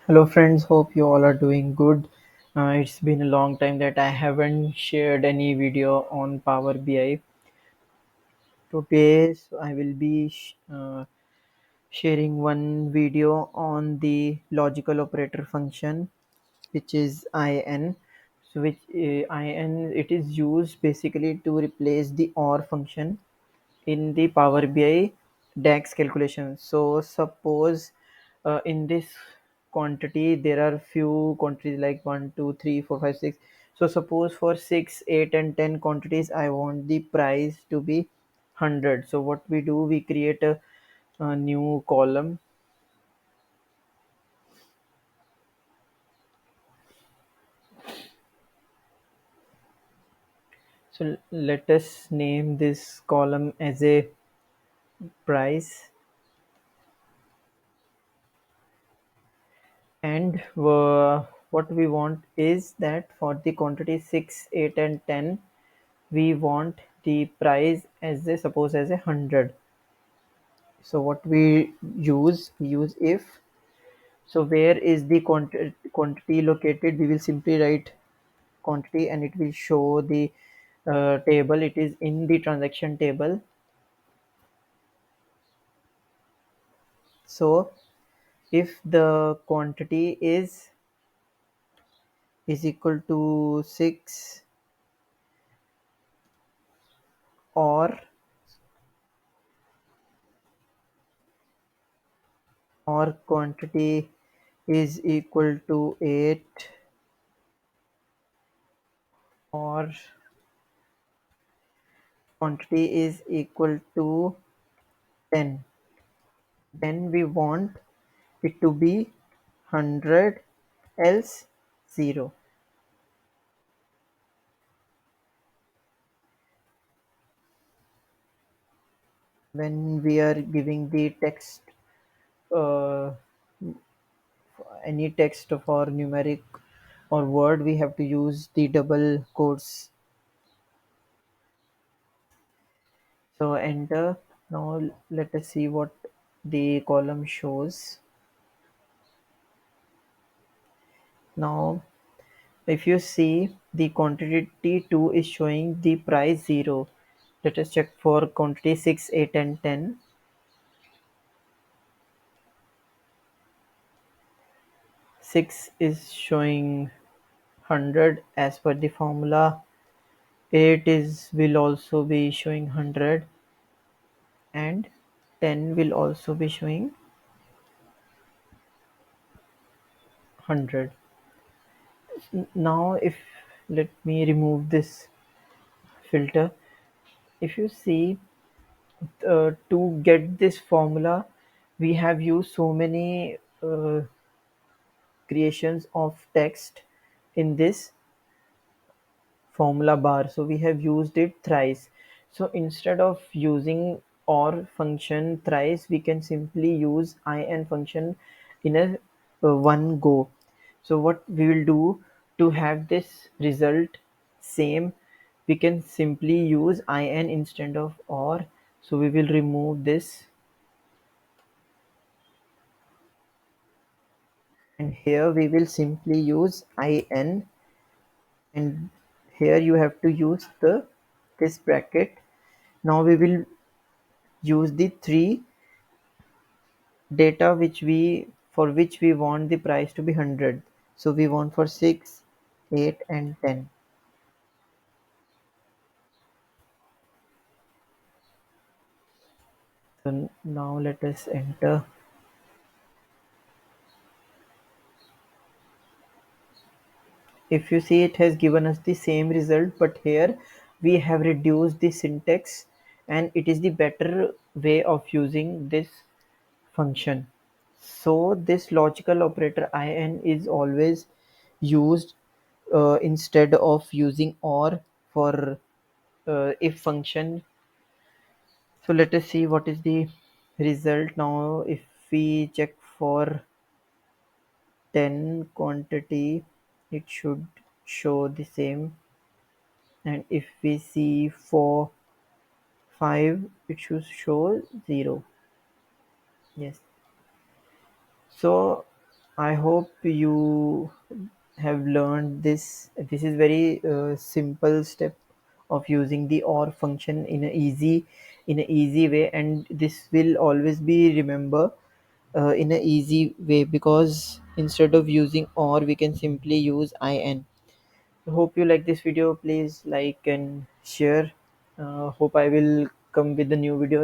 Hello, friends. Hope you all are doing good. It's been a long time that I haven't shared any video on Power BI. Today, I will be sharing one video on the logical operator function, which is IN. So, which IN it is used basically to replace the OR function in the Power BI DAX calculation. So suppose in this quantity there are few quantities like 1, 2, 3, 4, 5, 6. So suppose for 6, 8 and 10 quantities I want the price to be 100. So what we do, we create a new column. So let us name this column as a price, and what we want is that for the quantity 6, 8 and 10 we want the price as a suppose as 100. So what we use if. So where is the quantity located, we will simply write quantity and it will show the table. It is in the transaction table. So if the quantity is equal to 6, or quantity is equal to 8, or quantity is equal to 10, then we want it to be 100, else 0. When we are giving the text, uh, any text for numeric or word, we have to use the double quotes. So enter. Now let us see what the column shows. Now if you see, the quantity 2 is showing the price 0. Let us check for quantity 6, 8 and 10. 6 is showing 100 as per the formula. 8 is will also be showing 100, and 10 will also be showing 100. Now if let me remove this filter. If you see, to get this formula, we have used so many creations of text in this formula bar, so we have used it thrice. So instead of using or function thrice, we can simply use in function in a one go. So what we will do to have this result same, we can simply use in instead of or. So we will remove this, and here we will simply use in, and here you have to use the this bracket. Now we will use the three data which we for which we want the price to be 100. So we want for 6, 8 and 10. So now let us enter. If you see, it has given us the same result, but here we have reduced the syntax, and it is the better way of using this function. So this logical operator in is always used instead of using or for if function. So let us see what is the result now. If we check for 10 quantity, it should show the same, and if we see for 5, it should show 0. Yes. So I hope you have learned this. This is very simple step of using the OR function in a easy way, and this will always be remember in a easy way, because instead of using OR we can simply use IN. Hope you like this video. Please like and share. Hope I will come with a new video